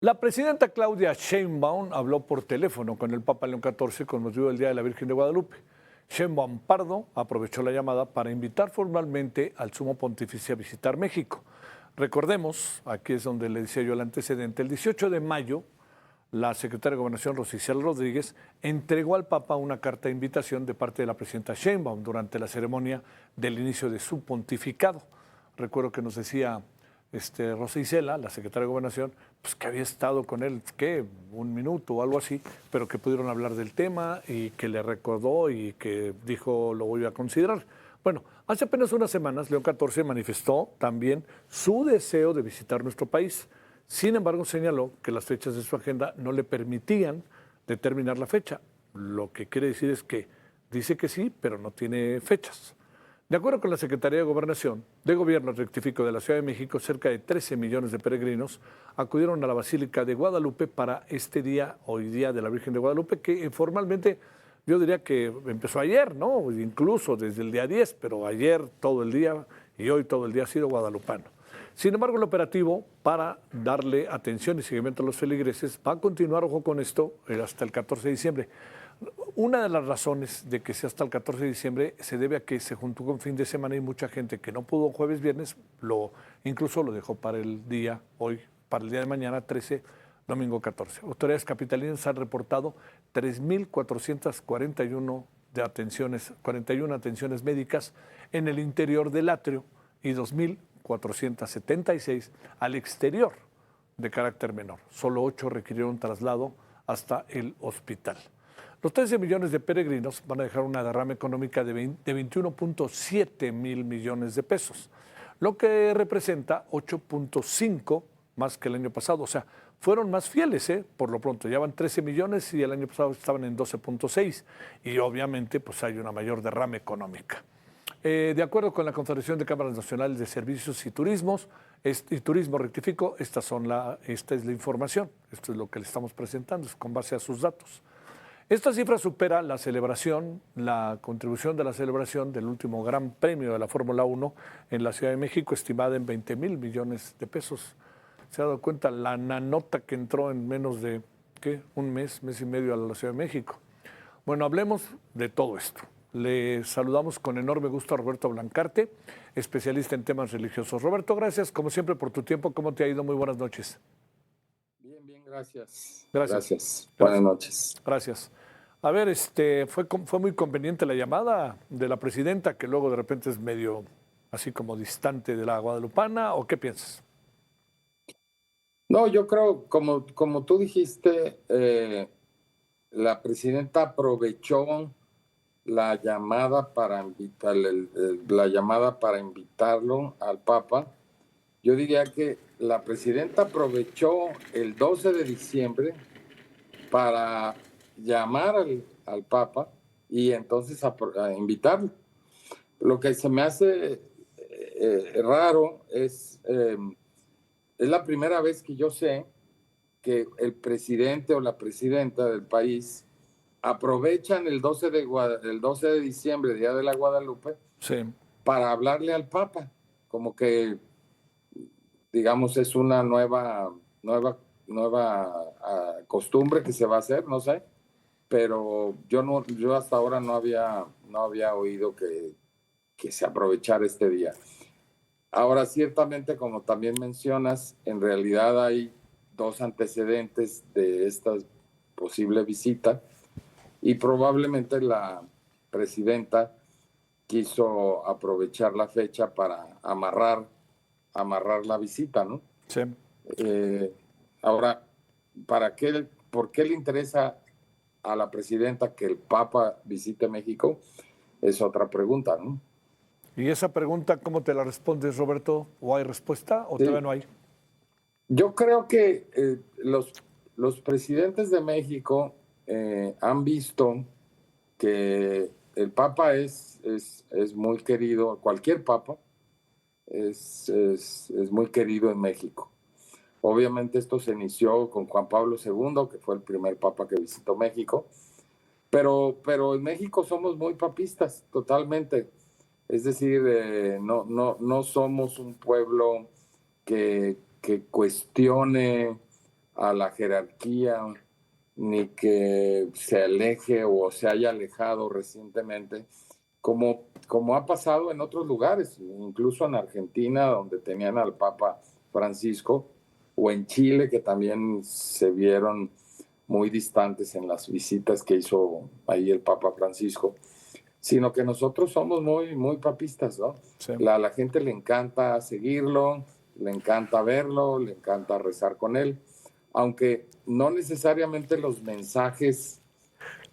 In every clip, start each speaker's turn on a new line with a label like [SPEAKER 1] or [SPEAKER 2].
[SPEAKER 1] La presidenta Claudia Sheinbaum habló por teléfono con el Papa León XIV con motivo del Día de la Virgen de Guadalupe. Sheinbaum Pardo aprovechó la llamada para invitar formalmente al Sumo Pontífice a visitar México. Recordemos, aquí es donde le decía yo el antecedente, el 18 de mayo, la secretaria de Gobernación, Rosicel Rodríguez, entregó al Papa una carta de invitación de parte de la presidenta Sheinbaum durante la ceremonia del inicio de su pontificado. Recuerdo que nos decía Rosa Isela, la secretaria de Gobernación, pues que había estado con él, ¿qué? Un minuto o algo así, pero que pudieron hablar del tema y que le recordó y que dijo lo voy a considerar. Bueno, hace apenas unas semanas, León XIV manifestó también su deseo de visitar nuestro país. Sin embargo, señaló que las fechas de su agenda no le permitían determinar la fecha. Lo que quiere decir es que dice que sí, pero no tiene fechas. De acuerdo con la Secretaría de Gobernación, de Gobierno rectifico de la Ciudad de México, cerca de 13 millones de peregrinos acudieron a la Basílica de Guadalupe para este día, hoy día de la Virgen de Guadalupe, que formalmente yo diría que empezó ayer, ¿no? Incluso desde el día 10, pero ayer todo el día y hoy todo el día ha sido guadalupano. Sin embargo, el operativo para darle atención y seguimiento a los feligreses va a continuar, ojo con esto, hasta el 14 de diciembre. Una de las razones de que sea hasta el 14 de diciembre se debe a que se juntó con fin de semana y mucha gente que no pudo jueves, viernes, incluso lo dejó para el día hoy, para el día de mañana 13, domingo 14. Autoridades capitalinas han reportado 3.441 de atenciones, 41 atenciones médicas en el interior del atrio y 2.476 al exterior de carácter menor. Solo 8 requirieron traslado hasta el hospital. Los 13 millones de peregrinos van a dejar una derrama económica de 21.7 mil millones de pesos, lo que representa 8.5 más que el año pasado. O sea, fueron más fieles, por lo pronto. Ya van 13 millones y el año pasado estaban en 12.6 y obviamente pues hay una mayor derrama económica. De acuerdo con la Confederación de Cámaras Nacionales de Servicios y Turismos, Turismo rectifico, esta es la información, esto es lo que le estamos presentando, es con base a sus datos. Esta cifra supera la celebración, la contribución de la celebración del último Gran Premio de la Fórmula 1 en la Ciudad de México, estimada en 20,000 millones de pesos. ¿Se ha dado cuenta la nanota que entró en menos de un mes, mes y medio a la Ciudad de México? Bueno, hablemos de todo esto. Le saludamos con enorme gusto a Roberto Blancarte, especialista en temas religiosos. Roberto, gracias como siempre por tu tiempo. ¿Cómo te ha ido? Muy buenas noches.
[SPEAKER 2] Bien, gracias.
[SPEAKER 1] Gracias.
[SPEAKER 2] Buenas noches.
[SPEAKER 1] Gracias. A ver, fue muy conveniente la llamada de la presidenta, que luego de repente es medio así como distante de la guadalupana, ¿o qué piensas?
[SPEAKER 2] No, yo creo, como tú dijiste, la presidenta aprovechó la llamada para invitarlo al Papa. Yo diría que la presidenta aprovechó el 12 de diciembre para llamar al Papa y entonces a invitarlo. Lo que se me hace raro es la primera vez que yo sé que el presidente o la presidenta del país aprovechan el 12 de diciembre, Día de la Guadalupe,
[SPEAKER 1] sí,
[SPEAKER 2] para hablarle al Papa, como que, digamos, es una nueva costumbre que se va a hacer, no sé, pero yo hasta ahora no había oído que se aprovechara este día. Ahora, ciertamente, como también mencionas, en realidad hay dos antecedentes de esta posible visita y probablemente la presidenta quiso aprovechar la fecha para amarrar la visita, ¿no?
[SPEAKER 1] sí.
[SPEAKER 2] Ahora, ¿por qué le interesa a la presidenta que el Papa visite México? Es otra pregunta, ¿no?
[SPEAKER 1] Y esa pregunta, ¿cómo te la respondes, Roberto? ¿O hay respuesta o
[SPEAKER 2] Sí.
[SPEAKER 1] todavía no hay?
[SPEAKER 2] Yo creo que los presidentes de México han visto que el Papa es muy querido, cualquier Papa es muy querido en México. Obviamente esto se inició con Juan Pablo II, que fue el primer Papa que visitó México, pero en México somos muy papistas, totalmente. Es decir, no somos un pueblo que cuestione a la jerarquía, ni que se aleje o se haya alejado recientemente, como ha pasado en otros lugares, incluso en Argentina, donde tenían al Papa Francisco, o en Chile, que también se vieron muy distantes en las visitas que hizo ahí el Papa Francisco, sino que nosotros somos muy, muy papistas, ¿no?
[SPEAKER 1] Sí.
[SPEAKER 2] La gente le encanta seguirlo, le encanta verlo, le encanta rezar con él, aunque no necesariamente los mensajes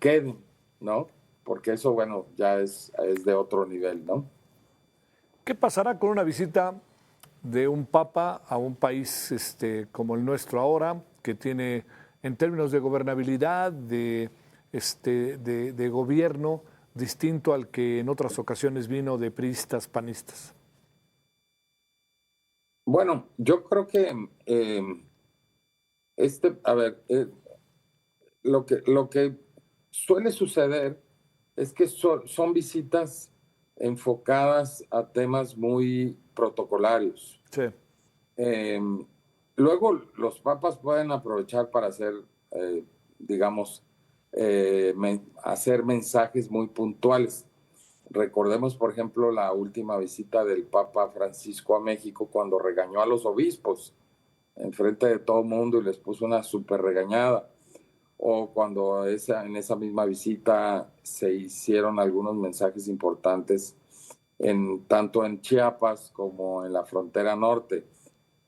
[SPEAKER 2] queden, ¿no? Porque eso, bueno, ya es de otro nivel, ¿no?
[SPEAKER 1] ¿Qué pasará con una visita de un papa a un país como el nuestro ahora, que tiene, en términos de gobernabilidad, de gobierno, distinto al que en otras ocasiones vino de priistas, panistas?
[SPEAKER 2] Bueno, yo creo que a ver, lo que suele suceder es que son visitas enfocadas a temas muy protocolarios.
[SPEAKER 1] Sí,
[SPEAKER 2] Eh, Luego los papas pueden aprovechar para hacer, digamos, hacer mensajes muy puntuales. Recordemos, por ejemplo, la última visita del Papa Francisco a México cuando regañó a los obispos enfrente de todo el mundo y les puso una súper regañada. O cuando en esa misma visita se hicieron algunos mensajes importantes tanto en Chiapas como en la frontera norte.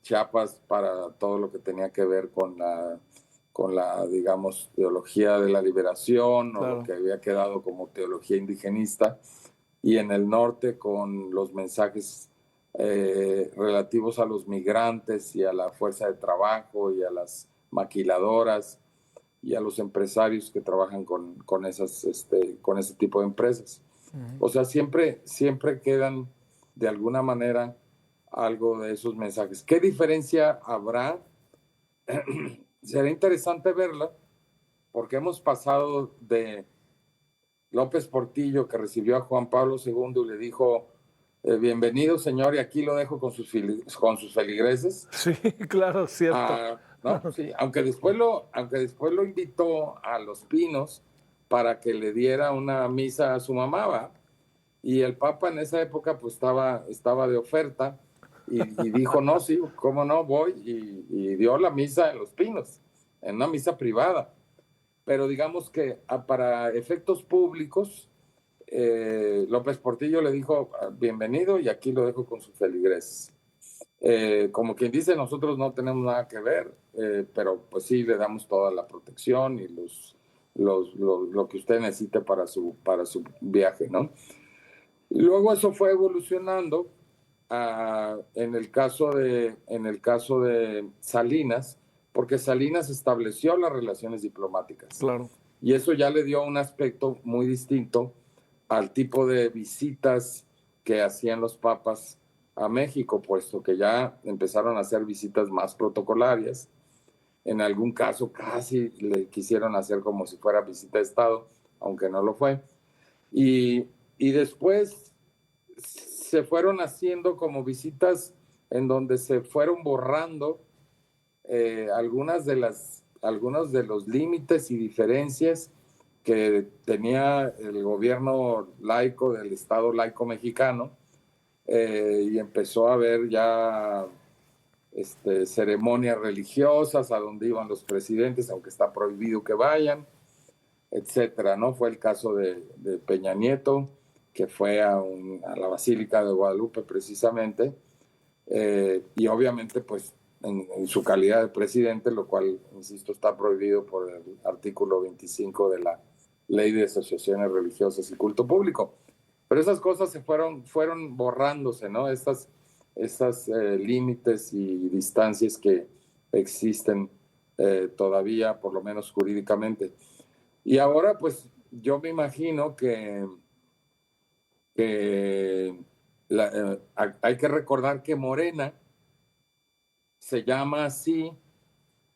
[SPEAKER 2] Chiapas para todo lo que tenía que ver con la, digamos, teología de la liberación, o lo
[SPEAKER 1] claro.
[SPEAKER 2] que había quedado como teología indigenista, y en el norte con los mensajes relativos a los migrantes y a la fuerza de trabajo y a las maquiladoras y a los empresarios que trabajan con ese tipo de empresas. O sea, siempre quedan de alguna manera algo de esos mensajes. ¿Qué diferencia habrá? Será interesante verla, porque hemos pasado de López Portillo, que recibió a Juan Pablo II y le dijo, bienvenido señor, y aquí lo dejo con sus feligreses.
[SPEAKER 1] Sí, claro, cierto.
[SPEAKER 2] ¿No? Sí, aunque después lo invitó a Los Pinos para que le diera una misa a su mamá, ¿va? Y el Papa en esa época pues estaba de oferta y dijo, no, sí, cómo no, voy, y dio la misa en Los Pinos, en una misa privada. Pero digamos que para efectos públicos, López Portillo le dijo, bienvenido, y aquí lo dejo con sus feligreses. Como quien dice, nosotros no tenemos nada que ver, pero pues sí le damos toda la protección y lo que usted necesite para su viaje, ¿no? Y luego eso fue evolucionando en el caso de Salinas, porque Salinas estableció las relaciones diplomáticas.
[SPEAKER 1] Claro.
[SPEAKER 2] Y eso ya le dio un aspecto muy distinto al tipo de visitas que hacían los papas a México, puesto que ya empezaron a hacer visitas más protocolarias. En algún caso casi le quisieron hacer como si fuera visita de Estado, aunque no lo fue. Y después se fueron haciendo como visitas en donde se fueron borrando algunos de los límites y diferencias que tenía el gobierno laico del Estado laico mexicano, y empezó a haber ya ceremonias religiosas a donde iban los presidentes, aunque está prohibido que vayan, etcétera, ¿no? Fue el caso de Peña Nieto, que fue a la Basílica de Guadalupe precisamente, y obviamente pues en su calidad de presidente, lo cual, insisto, está prohibido por el artículo 25 de la Ley de Asociaciones Religiosas y Culto Público. Pero esas cosas fueron borrándose, ¿no? Estas límites y distancias que existen todavía, por lo menos jurídicamente. Y ahora, pues, yo me imagino que hay que recordar que Morena se llama así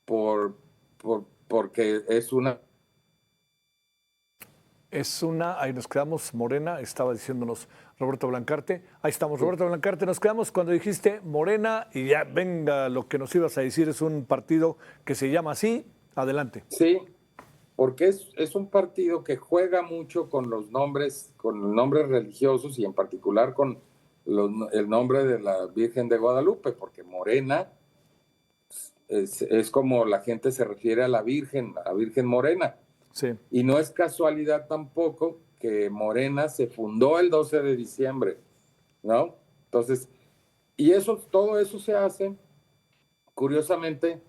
[SPEAKER 2] porque es una...
[SPEAKER 1] Ahí nos quedamos, Morena, estaba diciéndonos Roberto Blancarte. Ahí estamos, Roberto Blancarte, nos quedamos cuando dijiste Morena y ya venga lo que nos ibas a decir, es un partido que se llama así, adelante.
[SPEAKER 2] Sí, porque es un partido que juega mucho con los nombres religiosos y en particular con el nombre de la Virgen de Guadalupe, porque Morena es como la gente se refiere a la Virgen Morena.
[SPEAKER 1] Sí.
[SPEAKER 2] Y no es casualidad tampoco que Morena se fundó el 12 de diciembre, ¿no? Entonces, todo eso se hace, curiosamente,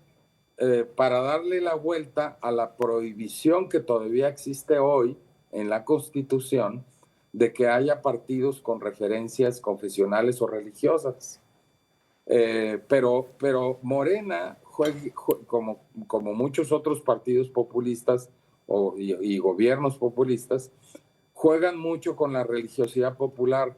[SPEAKER 2] para darle la vuelta a la prohibición que todavía existe hoy en la Constitución de que haya partidos con referencias confesionales o religiosas. Pero Morena, como muchos otros partidos populistas y gobiernos populistas, juegan mucho con la religiosidad popular,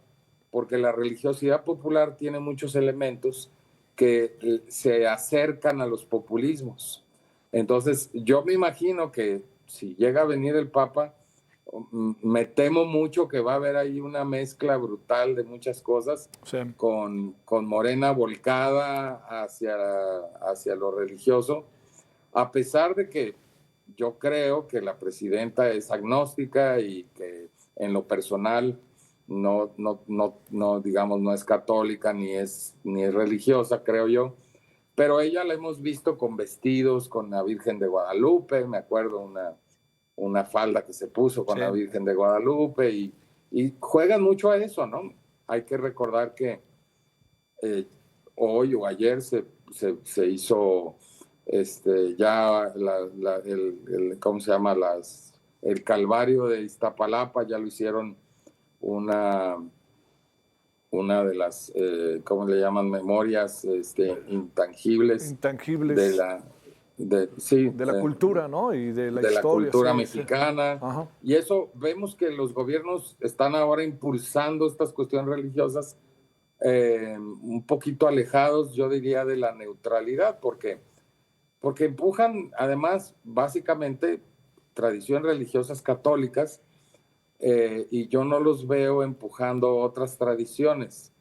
[SPEAKER 2] porque la religiosidad popular tiene muchos elementos que se acercan a los populismos. Entonces, yo me imagino que si llega a venir el Papa, me temo mucho que va a haber ahí una mezcla brutal de muchas cosas,
[SPEAKER 1] sí,
[SPEAKER 2] con Morena volcada hacia lo religioso, a pesar de que yo creo que la presidenta es agnóstica y que en lo personal no digamos, no es católica ni es religiosa, creo yo, pero ella la hemos visto con vestidos, con la Virgen de Guadalupe, me acuerdo una falda que se puso con la Virgen de Guadalupe y juegan mucho a eso, ¿no? Hay que recordar que hoy o ayer se hizo ya ¿cómo se llama? El Calvario de Iztapalapa, ya lo hicieron una de las, ¿cómo le llaman? Memorias intangibles.
[SPEAKER 1] Intangibles. De la cultura, ¿no? Y de la historia.
[SPEAKER 2] La cultura mexicana.
[SPEAKER 1] Ajá.
[SPEAKER 2] Y eso, vemos que los gobiernos están ahora impulsando estas cuestiones religiosas un poquito alejados, yo diría, de la neutralidad, porque empujan, además, básicamente, tradiciones religiosas católicas, y yo no los veo empujando otras tradiciones,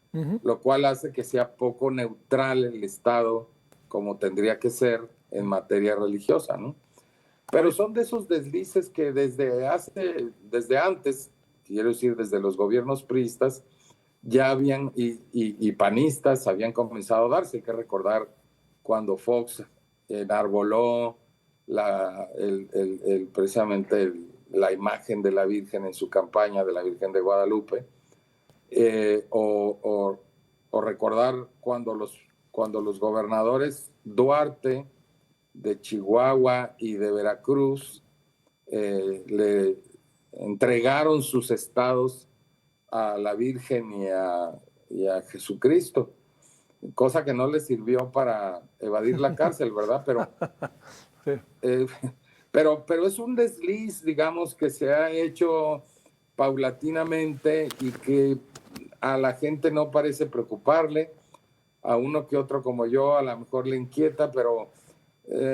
[SPEAKER 2] lo cual hace que sea poco neutral el Estado, como tendría que ser en materia religiosa, ¿no? Pero son de esos deslices que desde antes, quiero decir, desde los gobiernos priistas, ya habían, y panistas habían comenzado a darse. Hay que recordar cuando Fox enarboló precisamente la imagen de la Virgen en su campaña de la Virgen de Guadalupe, o recordar cuando los gobernadores Duarte de Chihuahua y de Veracruz le entregaron sus estados a la Virgen y a Jesucristo, cosa que no le sirvió para evadir la cárcel, ¿verdad? Pero, sí. Pero es un desliz, digamos, que se ha hecho paulatinamente y que a la gente no parece preocuparle. A uno que otro como yo a lo mejor le inquieta, pero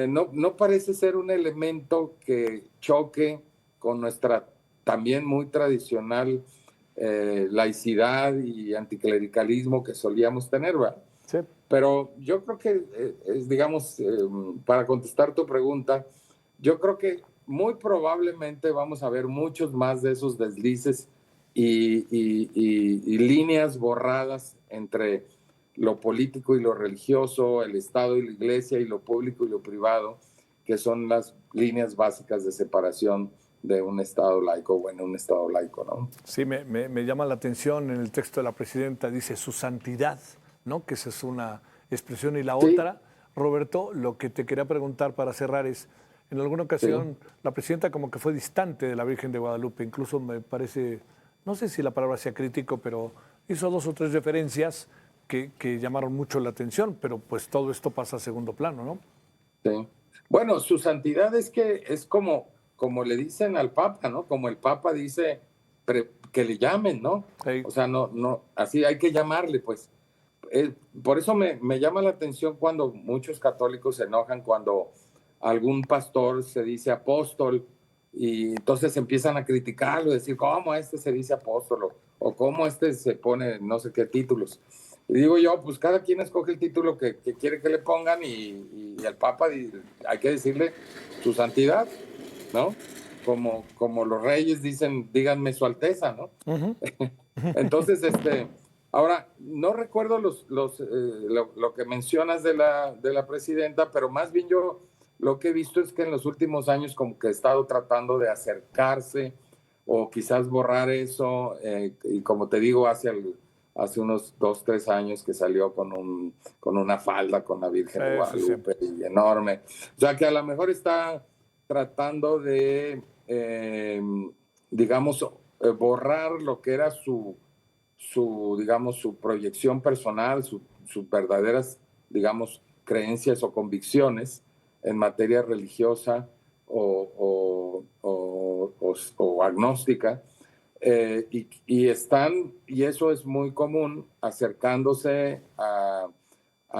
[SPEAKER 2] no parece ser un elemento que choque con nuestra también muy tradicional laicidad y anticlericalismo que solíamos tener, ¿verdad?
[SPEAKER 1] Sí.
[SPEAKER 2] Pero yo creo que, digamos, para contestar tu pregunta, yo creo que muy probablemente vamos a ver muchos más de esos deslices y líneas borradas entre lo político y lo religioso, el Estado y la Iglesia, y lo público y lo privado, que son las líneas básicas de separación de un Estado laico, un Estado laico, ¿no?
[SPEAKER 1] Sí, me llama la atención en el texto de la presidenta, dice su santidad, ¿no? Que esa es una expresión. Y la otra, Roberto, lo que te quería preguntar para cerrar es, en alguna ocasión la presidenta como que fue distante de la Virgen de Guadalupe, incluso me parece, no sé si la palabra sea crítico, pero hizo 2 o 3 referencias que llamaron mucho la atención, pero pues todo esto pasa a segundo plano, ¿no?
[SPEAKER 2] Sí. Bueno, su santidad es que es como le dicen al Papa, ¿no? Como el Papa dice que le llamen, ¿no?
[SPEAKER 1] Sí.
[SPEAKER 2] O sea, no, así hay que llamarle, pues. Por eso me llama la atención cuando muchos católicos se enojan cuando algún pastor se dice apóstol y entonces empiezan a criticarlo, decir cómo este se dice apóstolo o cómo este se pone no sé qué títulos. Y digo yo, pues cada quien escoge el título que quiere que le pongan y al Papa hay que decirle su santidad, ¿no? Como los reyes dicen, díganme su alteza, ¿no? Entonces, ahora, no recuerdo lo que mencionas de la presidenta, pero más bien yo lo que he visto es que en los últimos años como que he estado tratando de acercarse o quizás borrar eso, y como te digo, hace unos 2, 3 años que salió con una falda con la Virgen de Guadalupe, y enorme. O sea, que a lo mejor está tratando de, digamos, borrar lo que era digamos, su proyección personal, sus verdaderas, digamos, creencias o convicciones en materia religiosa o agnóstica. Y eso es muy común, acercándose a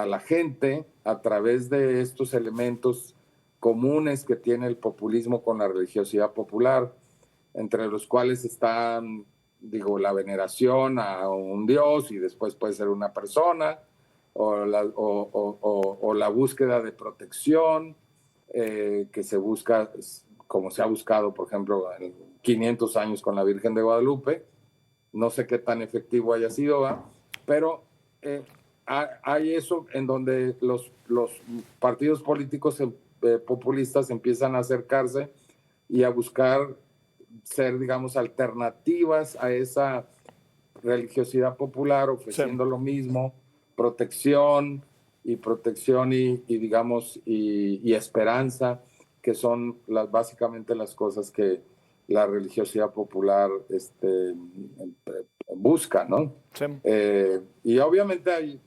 [SPEAKER 2] la gente a través de estos elementos comunes que tiene el populismo con la religiosidad popular, entre los cuales están, digo, la veneración a un dios y después puede ser una persona, o la búsqueda de protección que se busca, como se ha buscado, por ejemplo, en 500 años con la Virgen de Guadalupe. No sé qué tan efectivo haya sido, ¿eh? Pero hay eso en donde los partidos políticos populistas empiezan a acercarse y a buscar ser, digamos, alternativas a esa religiosidad popular, ofreciendo lo mismo, protección y digamos, y esperanza, que son básicamente las cosas que la religiosidad popular busca, ¿no?
[SPEAKER 1] Sí.
[SPEAKER 2] Y obviamente hay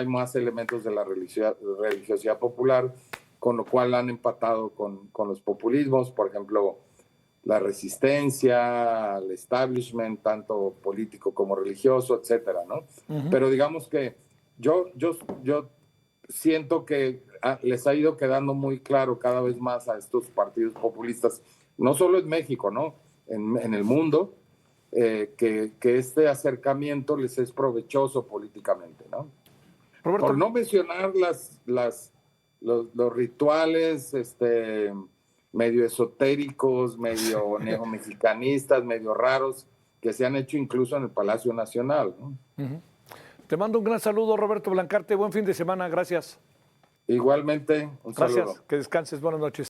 [SPEAKER 2] más elementos de la religiosidad popular, con lo cual han empatado con los populismos, por ejemplo, la resistencia al establishment, tanto político como religioso, etcétera, ¿no? Pero digamos que yo siento que les ha ido quedando muy claro cada vez más a estos partidos populistas, no solo en México, ¿no? En el mundo, que este acercamiento les es provechoso políticamente, ¿no?
[SPEAKER 1] Roberto,
[SPEAKER 2] Por no mencionar los rituales, medio esotéricos, medio neomexicanistas, medio raros, que se han hecho incluso en el Palacio Nacional, ¿no?
[SPEAKER 1] Te mando un gran saludo, Roberto Blancarte. Buen fin de semana. Gracias.
[SPEAKER 2] Igualmente, un saludo.
[SPEAKER 1] Gracias. Que descanses. Buenas noches.